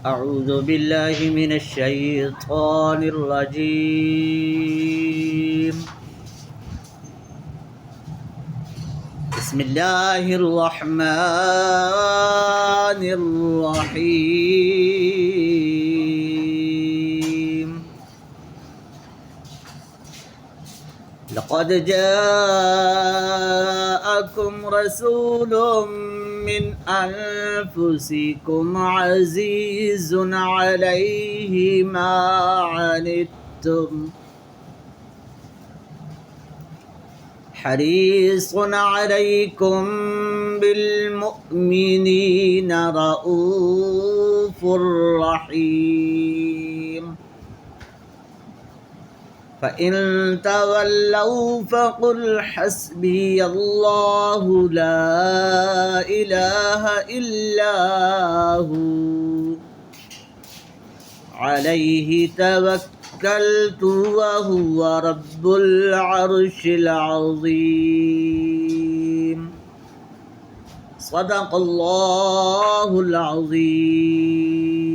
أعوذ بالله من الشيطان الرجيم. بسم الله الرحمن الرحيم. لقد جاءكم رسول من أنفسكم عزيز عليه ما عنتم حريص عليكم بالمؤمنين رؤوف رحيم. فإن تولوا فقل حسبي الله لا إله إلا هو عليه توكلت وهو رب العرش العظيم. صدق الله العظيم.